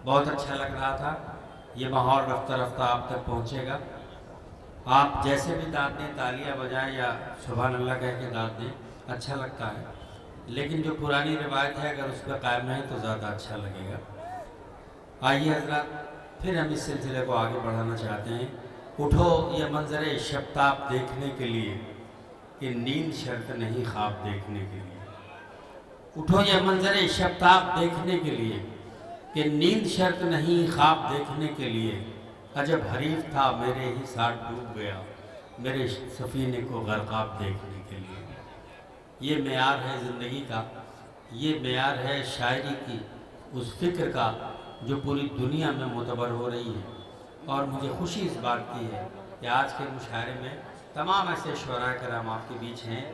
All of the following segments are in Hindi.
बहुत अच्छा लग रहा था। ये माहौल रफ्ता रफ्ता आप तक पहुँचेगा। आप जैसे भी दाद दें, तालियां बजाएं या सुभान अल्लाह कह के दाद दें, अच्छा लगता है। लेकिन जो पुरानी रिवायत है अगर उस पर कायम रहें तो ज़्यादा अच्छा लगेगा। आइए हजरत, फिर हम इस सिलसिले को आगे बढ़ाना चाहते हैं। उठो ये मंजर शब्ताब देखने के लिए कि नींद शर्त नहीं ख्वाब देखने के लिए। उठो ये मंजर शब्ताब देखने के लिए कि नींद शर्त नहीं ख्वाब देखने के लिए। अजब हरीफ था मेरे ही साथ डूब गया मेरे सफ़ीने को गरकाब देखने के लिए। ये मेयार है ज़िंदगी का, ये मेयार है शायरी की उस फ़िक्र का जो पूरी दुनिया में मोतबर हो रही है। और मुझे खुशी इस बात की है कि आज के मुशायरे में तमाम ऐसे शुअरा कराम आपके बीच हैं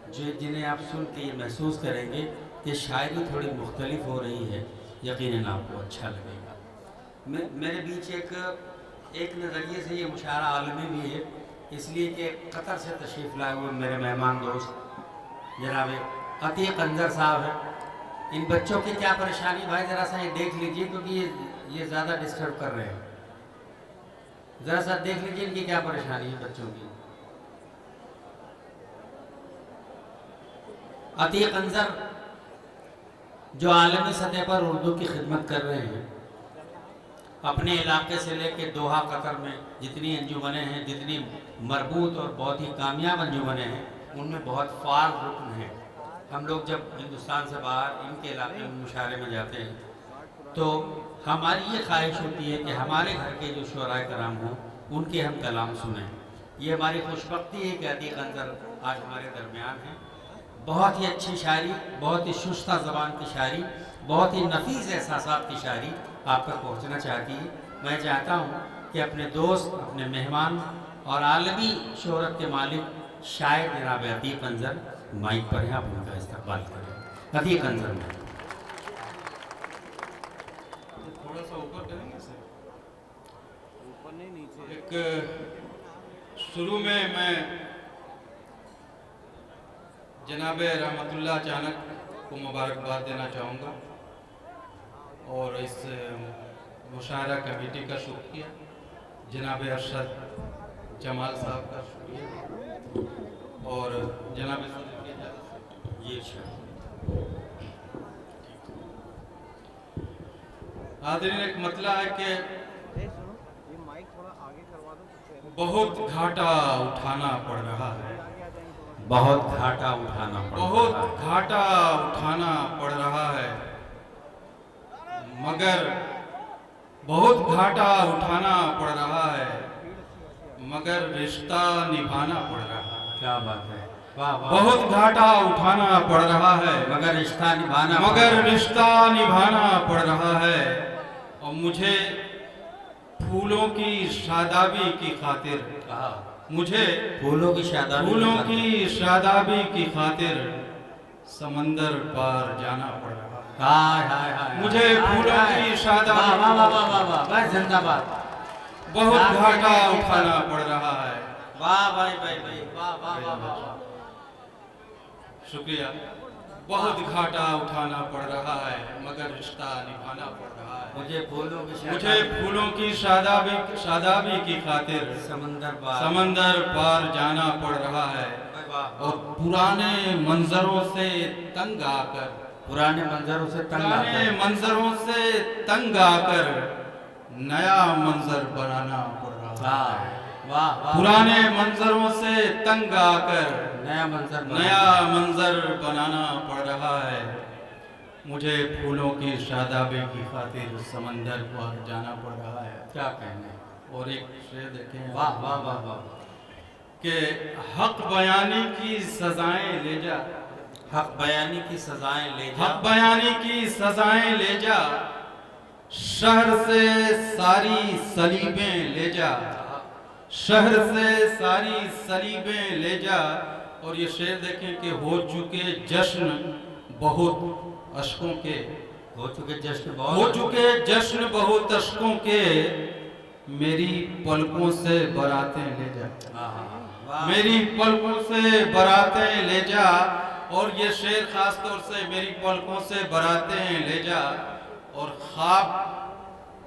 जो जिन्हें आप सुन के ये महसूस करेंगे कि शायरी थोड़ी मुख्तलिफ हो रही है। यकीनन आपको अच्छा लगेगा। मेरे बीच एक नज़रिए से ये मुशायरा आलमी भी है, इसलिए कि कतर से तशरीफ़ लाए हुए मेरे मेहमान दोस्त जनाब अतीक अंजर साहब हैं। इन बच्चों की क्या परेशानी भाई ज़रा सा ये देख लीजिए, क्योंकि ये ज़्यादा डिस्टर्ब कर रहे हैं। ज़रा सा देख लीजिए इनकी क्या परेशानी है बच्चों की। अतीक अंजर जो आलमी सतह पर उर्दू की खिदमत कर रहे हैं, अपने इलाके से लेकर दोहा कतर में जितनी अंजुमनें हैं, जितनी मरबूत और बहुत ही कामयाब अंजुमनें हैं, उनमें बहुत फार रुकन हैं। हम लोग जब हिंदुस्तान से बाहर इनके इलाके में मुशायरे में जाते हैं तो हमारी ये ख्वाहिश होती है कि हमारे घर के जो शुअरा कराम हों उनके हम कलाम सुनें। ये हमारी खुशबख्ती है कि अतीक अंजर आज हमारे दरमियान हैं। बहुत ही अच्छी शायरी, बहुत ही शुस्ता ज़बान की शायरी, बहुत ही नफीस एहसासात की शायरी आप तक पहुँचना चाहती है। मैं चाहता हूँ कि अपने दोस्त, अपने मेहमान और आलमी शोहरत के मालिक शायर जनाब अतीक अंजर माइक पर हैं, आप उनका इस्तकबाल करें। अतीक अंजर में थोड़ा सा ऊपर करेंगे सर, ऊपर नहीं नीचे। एक शुरू में मैं जनाब रहमतुल्लाह अचानक को मुबारकबाद देना चाहूँगा और इस मुशायरा कमेटी का शुक्रिया, जनाब अरशद जमाल साहब का शुक्रिया और जनाब सदर की इजाज़त से ये हाज़रीन, एक मतला है कि ये माइक थोड़ा आगे करवा दो। बहुत घाटा उठाना पड़ रहा है, बहुत घाटा उठाना पड़ रहा बहुत है। घाटा उठाना पड़ रहा है, मगर बहुत घाटा उठाना पड़ रहा है, मगर रिश्ता निभाना पड़ रहा है। क्या बात है, वाह वाह। बहुत घाटा उठाना पड़ रहा है, मगर रिश्ता निभाना मगर रिश्ता निभाना पड़ रहा है। और मुझे फूलों की शादाबी की खातिर, कहा मुझे फूलों की शादाबी फूलों की शादाबी की खातिर समंदर पार जाना पड़ रहा है। हाय हाय हाय, मुझे फूलों की शादाबी, वाह वाह वाह वाह वाह, बस जिंदाबाद। बहुत घाटा उठाना पड़ रहा है। वाह भाई भाई भाई, वाह वाह वाह वाह वाह। शुक्रिया। बहुत घाटा उठाना पड़ रहा है, मगर रिश्ता निभाना पड़ रहा है। मुझे फूलों की मुझे फूलों की शादाबी की खातिर समंदर पार जाना पड़ रहा है। और पुराने मंजरों से तंग आकर, पुराने मंजरों से पुराने मंजरों से तंग आकर नया मंजर बनाना पड़ रहा है। वाह वाह, पुराने मंजरों से तंग आकर नया मंजर बनाना पड़ रहा है। मुझे फूलों की शादाबी की खातिर समंदर पर जाना पड़ रहा है। क्या कहने। और एक शेर देखें, वाह वाह वाह वाह, कि हक बयानी की सजाएं ले जा, हक बयानी की सजाएं ले जा, हक बयानी की सजाएं ले जा, शहर से सारी सलीबें ले जा, शहर से सारी सलीबें ले जा। और ये शेर देखें कि हो चुके जश्न बहुत अशकों के, हो चुके जश्न बहुत अशकों के, मेरी पलकों से बरातें ले जा, मेरी पलकों से बरातें ले जा। और ये शेर खास तौर से मेरी पलकों से बरातें ले जा। और ख्वाब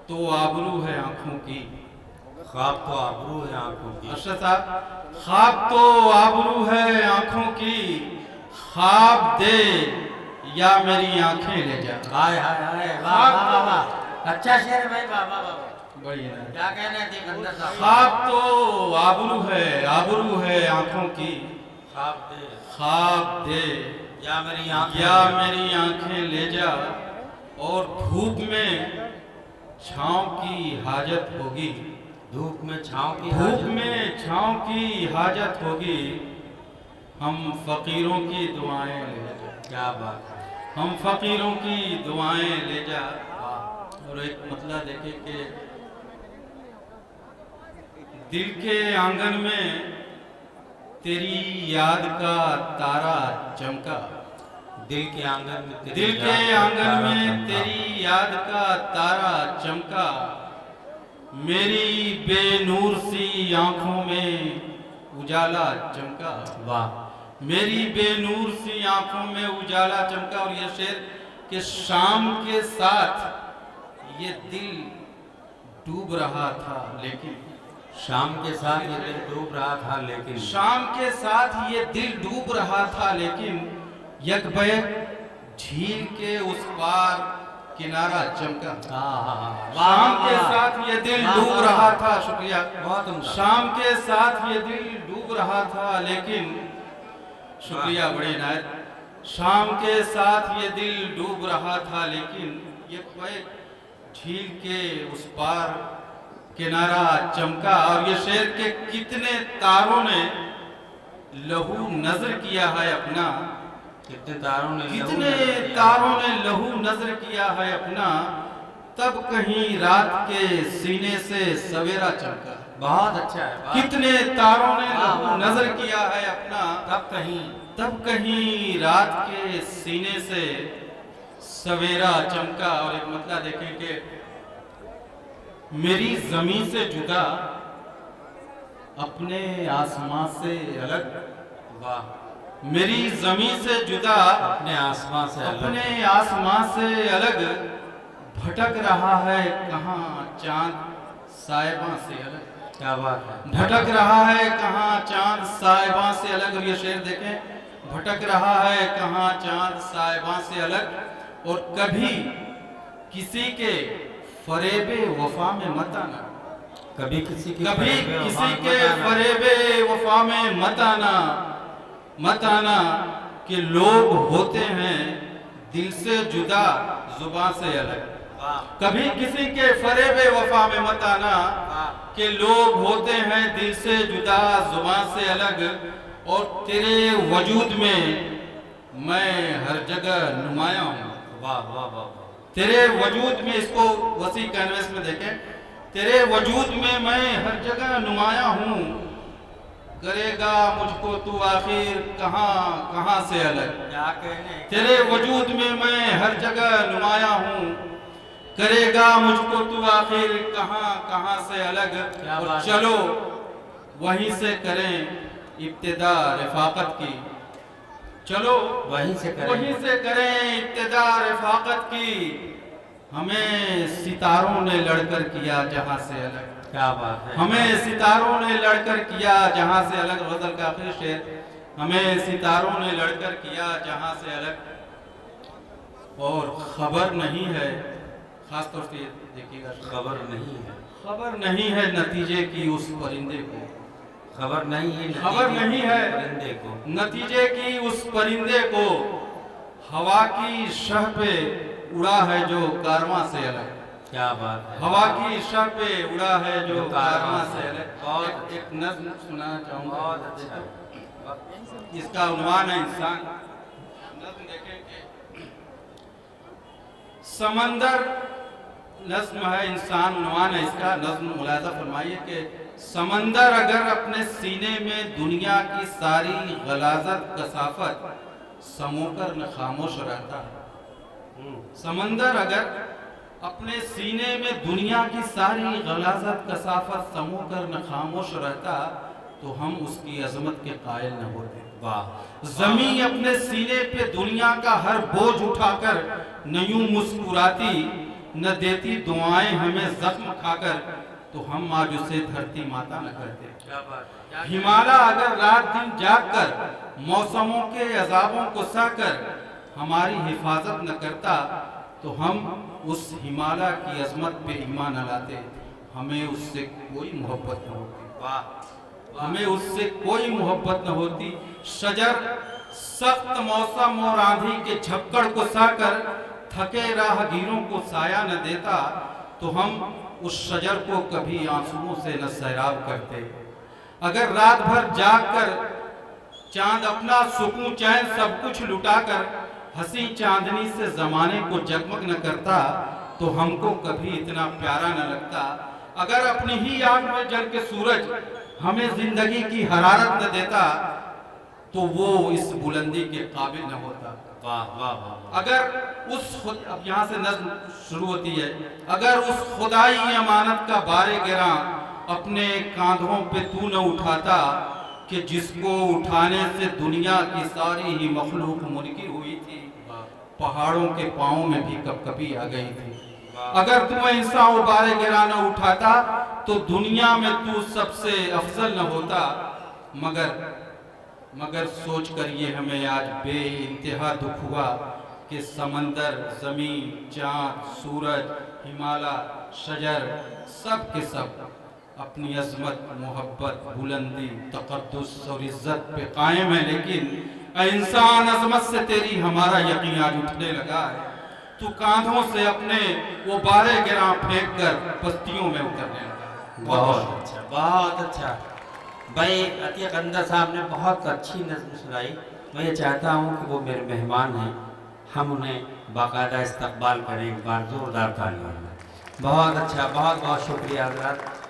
तो आबरू है आंखों की। ख्वाब तो आबरू है आंखों की। अरशद साहब, ख्वाब तो आबरू है आंखों की, ख्वाब दे या मेरी आंखें ले जा। हाय हाय हाय, वाह वाह वाह वाह, अच्छा शेर है भाई, वाह वाह वाह। बढ़िया ना? क्या कहने थे सिकंदर साहब? ख्वाब तो आबरू है आंखों की, ख्वाब दे ख्वाब दे या मेरी आंखें या मेरी आंखें ले जा, और धूप में छांव की हाजत होगी। धूप में छांव की धूप हाजत। में छांव की हाजत होगी, हम फकीरों की दुआएं ले जा। क्या बात है, हम फकीरों की दुआएं ले जा। वाह। और एक मतलब देखे कि दिल के आंगन में तेरी याद का तारा चमका। दिल के आंगन में तेरी दिल के याद का आंगन तारा में चमका। तेरी याद का तारा चमका, मेरी बेनूर सी आंखों में उजाला चमका। वाह। मेरी बेनूर सी आंखों में उजाला चमका। और ये शेर कि शाम के साथ ये दिल डूब रहा था, लेकिन शाम के साथ ये दिल डूब रहा था, लेकिन शाम के साथ ये दिल डूब रहा था, लेकिन यकबयक झील के उस पार किनारा चमका। शाम के साथ ये दिल डूब रहा था। शुक्रिया, बहुत उम्दा। शाम के साथ ये दिल डूब रहा था, लेकिन शुक्रिया, बड़ी इनायत। शाम के साथ ये दिल डूब रहा था, लेकिन यकबयक झील के उस पार किनारा चमका। और ये शेर के कितने तारों ने लहू नजर किया है अपना, कितने तारों ने कितने तारों ने लहू नजर किया है अपना, तब कहीं रात के सीने से सवेरा चमका। बहुत अच्छा है, वाह। कितने तारों ने वाह, वाह, लहू नजर किया है अपना, तब कहीं रात के सीने से सवेरा चमका। और एक मतलब देखें कि मेरी जमीन से जुदा, अपने आसमां से अलग। वाह। मेरी जमीन से जुदा, अपने आसमां से अलग। अपने आसमां से अलग, भटक रहा है कहाँ चांद साहिबा से अलग। क्या बात है, भटक रहा है कहाँ चांद साहिबा से अलग। और ये शेर देखें, भटक रहा है कहाँ चांद साहिबा से अलग, और कभी किसी के फरेबे वफा में मत आना। कभी किसी के फरेबे वफा में मत आना, मत आना कि लोग होते हैं दिल से जुदा, जुबान से अलग। कभी किसी के फरेबे वफा में मत आना कि लोग होते हैं दिल से जुदा, जुबान से अलग। और तेरे वजूद में मैं हर जगह नुमाया हूँ। वाह वाह वाह। तेरे वजूद में, इसको वसी कैनवस में देखें, तेरे वजूद में मैं हर जगह नुमाया हूँ, करेगा मुझको तू आखिर कहाँ कहाँ से अलग। क्या कहने, तेरे वजूद में मैं हर जगह नुमाया हूँ, करेगा मुझको तू आखिर कहाँ कहाँ से अलग। और चलो वहीं से करें इब्तिदा रिफाकत की, चलो वहीं से करें इब्तिदा रिफाकत की, हमें सितारों ने लड़कर किया जहां से अलग। क्या बात है, हमें सितारों ने लड़कर किया जहां से अलग। गजल का आखिरी शेर, हमें सितारों ने लड़कर किया जहां से अलग, और खबर नहीं है, खासतौर से देखिएगा, खबर नहीं है, खबर नहीं है नतीजे की उस परिंदे को, खबर नहीं है, खबर नहीं है परिंदे को, नतीजे की उस परिंदे को, हवा की शह पे उड़ा है जो कारवां से अलग। क्या बात है, हवा की शह पे उड़ा है जो कारवां से अलग। बहुत एक नज़्म सुनाना चाहूंगा, बहुत अच्छा। इसका उन्वान है इंसान। नज़्म देखें कि समंदर, नज़्म है इंसान, उन्वान है इसका। नज़्म मुलाज़ा फरमाइए कि समंदर अगर अपने सीने में दुनिया की सारी गलाजत कसाफत समोकर न खामोश रहता, समंदर अगर अपने सीने में दुनिया की सारी गलाजत कसाफत समोकर न खामोश रहता, तो हम उसकी अजमत के कायल न होते। वाह। जमीन अपने सीने पे दुनिया का हर बोझ उठाकर न यूं मुस्कुराती, न देती दुआएं हमें जख्म खाकर, तो हम आज उसे धरती माता न करते। क्या बात है। हिमालय अगर रात दिन जाग कर मौसमों के अजाबों को सहकर हमारी हिफाजत न करता, तो हम उस हिमालय की अजमत पे ईमान न लाते। हमें उससे कोई मोहब्बत न होती। वाह, हमें उससे कोई मोहब्बत न होती। शजर सख्त मौसम और आंधी के झपकड़ को सहकर थके राहगीरों को साया न देता, तो हम उस शजर को कभी आंसुओं से न सैराब करते। अगर रात भर जाग कर चांद अपना सुकून चैन सब कुछ लुटाकर हंसी चांदनी से जमाने को जगमग न करता, तो हमको कभी इतना प्यारा न लगता। अगर अपनी ही आग में जल के सूरज हमें जिंदगी की हरारत न देता, तो वो इस बुलंदी के काबिल न होता। वाह वाह वाह। अगर अब यहाँ से नज्म शुरू होती है, अगर उस खुदाई अमानत का बारे गिरा अपने कांधों पे तू न उठाता, कि जिसको उठाने से दुनिया की सारी ही मखलूक मुनकिर हुई थी, पहाड़ों के पाँव में भी कभी आ गई थी। अगर तू ऐसा बारे गिरा न उठाता, तो दुनिया में तू सबसे अफजल न होता। मगर सोच कर ये हमें आज बेइंतहा दुख हुआ कि समंदर, जमीन, चांद, सूरज, हिमालय, शजर सब के सब अपनी अजमत, मोहब्बत, बुलंदी, तकद्दुस और इज्जत पे कायम है, लेकिन इंसान अजमत से तेरी हमारा यकीन आज उठने लगा है। तू कांधों से अपने वो बारे गिरा फेंक कर बस्तियों में उतरने लगा। बहुत अच्छा, बहुत अच्छा भाई। अतीक अंदर साहब ने बहुत अच्छी नज़्म सुनाई। मैं ये चाहता हूँ कि वो मेरे मेहमान हैं, हम उन्हें बाकायदा इस्तकबाल करें एक बार जोरदार तालियों में। बहुत अच्छा, बहुत बहुत शुक्रिया हज़रात।